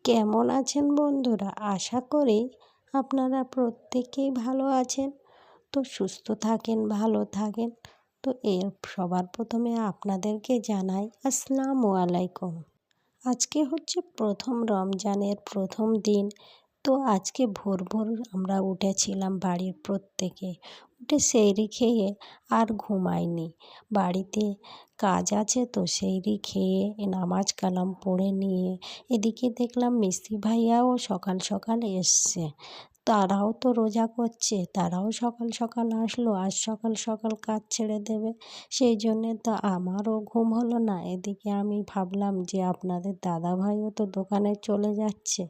কেমন আছেন বন্ধুরা? আশা করি আপনারা প্রত্যেকেই ভালো আছেন। তো সুস্থ থাকেন, ভালো থাকেন। তো সবার প্রথমে আপনাদেরকে জানাই আসসালামু আলাইকুম। আজকে হচ্ছে প্রথম রমজানের প্রথম দিন। তো আজকে ভোর ভোর আমরা উঠেছিলাম বাড়ির প্রত্যেকে। উঠে সেহরি খেয়ে আর ঘুমাইনি। বাড়িতে কাজ আছে তো সেহরি খেয়ে নামাজ কালাম পড়ে নিয়ে এদিকে দেখলাম মিস্ত্রি ভাইয়াও সকাল সকাল এসছে। তারাও তো রোজা করছে, তারাও সকাল সকাল আসলো, আজ সকাল সকাল কাজ ছেড়ে দেবে। সেই জন্যে তো আমারও ঘুম হলো না। এদিকে আমি ভাবলাম যে আপনাদের দাদাভাইও তো দোকানে চলে যাচ্ছে,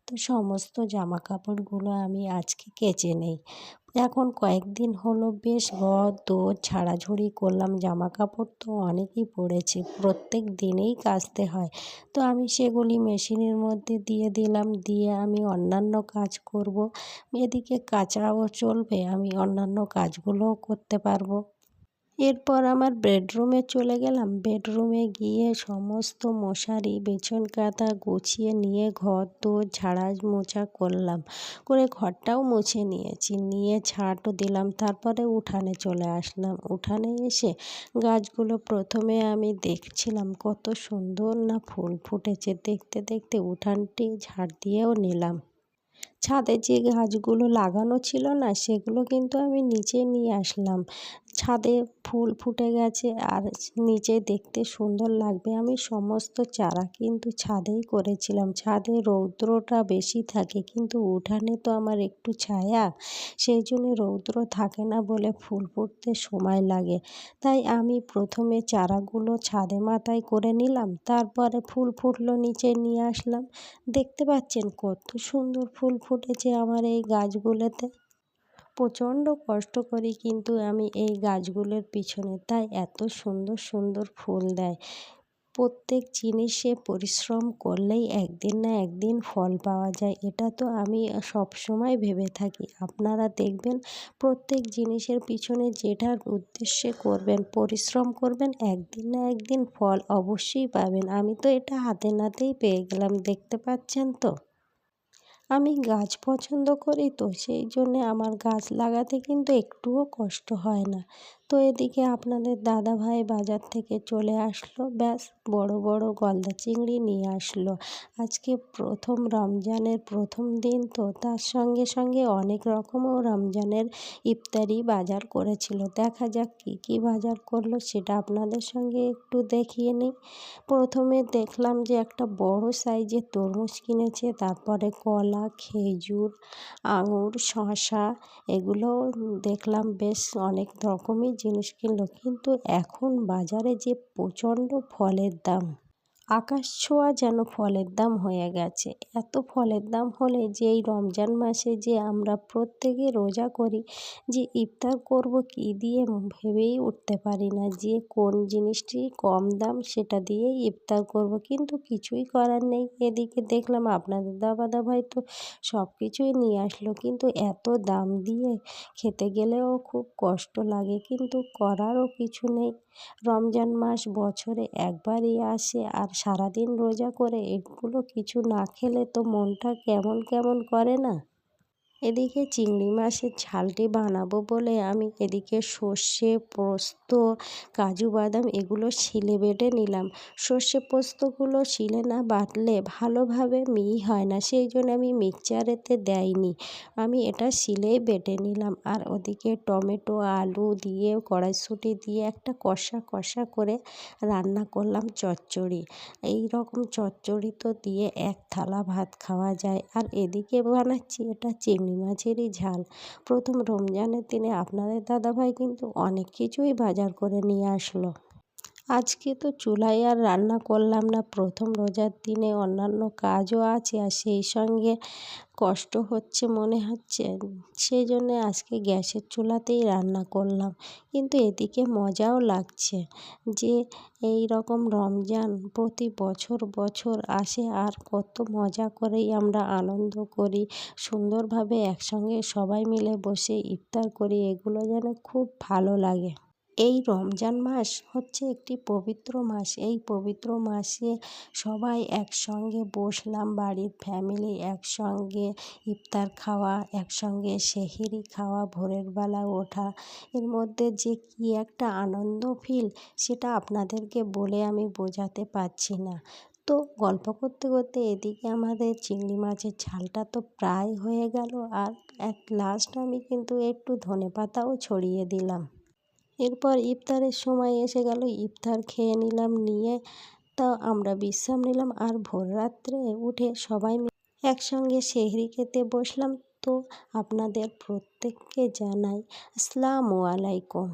তো সমস্ত জামা কাপড়গুলো আমি আজকে কেচে নেই। এখন কয়েকদিন হলো বেশ ঘর দোর ঝাড়াঝুড়ি করলাম, জামা কাপড় তো অনেকই পড়েছে, প্রত্যেক দিনেই কাচতে হয়। তো আমি সেগুলি মেশিনের মধ্যে দিয়ে দিলাম, দিয়ে আমি অন্যান্য কাজ করব। এদিকে কাচাও চলবে, আমি অন্যান্য কাজগুলোও করতে পারবো। এরপর আমার বেডরুমে চলে গেলাম। বেডরুমে গিয়ে সমস্ত মশারি বিছান কাঁথা গুছিয়ে নিয়ে ঘর দোর ঝাড়া মোছা করলাম, করে ঘরটাও মুছে নিয়েছি, নিয়ে ঝাঁটও দিলাম। তারপরে উঠানে চলে আসলাম। উঠানে এসে গাছগুলো প্রথমে আমি দেখছিলাম কত সুন্দর না ফুল ফুটেছে। দেখতে দেখতে উঠানটি ঝাড় দিয়েও নিলাম। ছাদে যে গাছগুলো লাগানো ছিল না সেগুলো কিন্তু আমি নিচে নিয়ে আসলাম। ছাদে ফুল ফুটে গেছে আর নিচে দেখতে সুন্দর লাগবে। আমি সমস্ত চারা কিন্তু ছাদেই করেছিলাম। ছাদে রৌদ্রটা বেশি থাকে, কিন্তু উঠানে তো আমার একটু ছায়া, সেই জন্য রৌদ্র থাকে না বলে ফুল ফুটতে সময় লাগে। তাই আমি প্রথমে চারাগুলো ছাদে মাথায় করে নিলাম, তারপরে ফুল ফুটলো নিচে নিয়ে আসলাম। দেখতে পাচ্ছেন কত সুন্দর ফুল ফুটেছে আমার এই গাছগুলোতে। প্রচণ্ড কষ্ট করি কিন্তু আমি এই গাছগুলোর পিছনে, তাই এত সুন্দর সুন্দর ফুল দেয়। প্রত্যেক জিনিসে পরিশ্রম করলেই একদিন না একদিন ফল পাওয়া যায়, এটা তো আমি সবসময় ভেবে থাকি। আপনারা দেখবেন প্রত্যেক জিনিসের পিছনে যেটার উদ্দেশ্যে করবেন, পরিশ্রম করবেন, একদিন না একদিন ফল অবশ্যই পাবেন। আমি তো এটা হাতে নাতেই পেয়ে গেলাম, দেখতে পাচ্ছেন তো। আমি গাছ পছন্দ করি, তো সেই জন্যে আমার গাছ লাগাতে কিন্তু একটুও কষ্ট হয় না। তো এদিকে আপনাদের দাদাভাই বাজার থেকে চলে আসলো, ব্যাস বড় বড় গলদা চিংড়ি নিয়ে আসলো। আজকে প্রথম রমজানের প্রথম দিন, তো তার সঙ্গে সঙ্গে অনেক রকমও রমজানের ইফতারি বাজার করেছিল। দেখা যাক কী কী বাজার করলো সেটা আপনাদের সঙ্গে একটু দেখিয়ে নিই। প্রথমে দেখলাম যে একটা বড় সাইজের তরমুজ কিনেছে, তারপরে কলা, খেজুর, আঙুর, শসা, এগুলো দেখলাম বেশ অনেক রকমই জিনিস কিনলো। কিন্তু এখন বাজারে যে প্রচণ্ড ফলের দাম, আকাশ ছোঁয়া যেন ফলের দাম হয়ে গেছে। এত ফলের দাম হলে যে এই রমজান মাসে যে আমরা প্রত্যেকে রোজা করি, যে ইফতার করব কী দিয়ে ভেবেই উঠতে পারি না, যে কোন জিনিসটি কম দাম সেটা দিয়েই ইফতার করব, কিন্তু কিছুই করার নেই। এদিকে দেখলাম আপনাদের দাদাভাই তো সব কিছুই নিয়ে আসলো, কিন্তু এত দাম দিয়ে খেতে গেলেও খুব কষ্ট লাগে, কিন্তু করারও কিছু নেই। রমজান মাস বছরে একবারই আসে, আর সারাদিন রোজা করে এগুলো কিছু না খেলে তো মনটা কেমন কেমন করে না। এদিকে চিংড়ি মাছের ঝালটি বানাবো বলে আমি এদিকে সর্ষে, পোস্ত, কাজু বাদাম এগুলো শিলে বেটে নিলাম। সর্ষে পোস্তগুলো শিলে না বাটলে ভালোভাবে মিহি হয় না, সেই জন্য আমি মিক্সচারেতে দেইনি, আমি এটা শিলেই বেটে নিলাম। আর ওদিকে টমেটো আলু দিয়ে কড়াইশুঁটি দিয়ে একটা কষা কষা করে রান্না করলাম চচ্চড়ি। এই রকম চচ্চড়ি তো দিয়ে এক থালা ভাত খাওয়া যায়। আর এদিকে বানাচ্ছি এটা চিংড়ি মাছেরই ঝাল। প্রথম রমজানের দিনে আপনাদের দাদাভাই কিন্তু অনেক কিছুই বাজার করে নিয়ে আসলো। আজকে তো চুলায় আর রান্না করলাম না, প্রথম রোজার দিনে অন্যান্য কাজও আছে, আর সেই সঙ্গে কষ্ট হচ্ছে মনে হচ্ছে, সেই জন্যে আজকে গ্যাসের চুলাতেই রান্না করলাম। কিন্তু এদিকে মজাও লাগছে যে এই রকম রমজান প্রতি বছর বছর আসে, আর কত মজা করেই আমরা আনন্দ করি, সুন্দরভাবে একসঙ্গে সবাই মিলে বসে ইফতার করি, এগুলো যেন খুব ভালো লাগে। এই রমজান মাস হচ্ছে একটি পবিত্র মাস। এই পবিত্র মাসে সবাই একসঙ্গে বসলাম, বাড়ির ফ্যামিলি একসঙ্গে ইফতার খাওয়া, একসঙ্গে সেহরি খাওয়া, ভোরের বেলা ওঠা, এর মধ্যে যে কী একটা আনন্দ ফিল, সেটা আপনাদেরকে বলে আমি বোঝাতে পারছি না। তো গল্প করতে করতে এদিকে আমাদের চিংড়ি মাছের ঝালটা তো প্রায় হয়ে গেল, আর অ্যাট লাস্ট আমি কিন্তু একটু ধনেপাতাও ছড়িয়ে দিলাম। এরপর ইফতারের সময় এসে গেল, ইফতার খেয়ে নিলাম, নিয়ে তা আমরা বিশ্রাম নিলাম, আর ভোর রাত্রে উঠে সবাই মিলে একসঙ্গে সেহরি খেতে বসলাম। তো আপনাদের প্রত্যেককে জানাই আসসালামু আলাইকুম।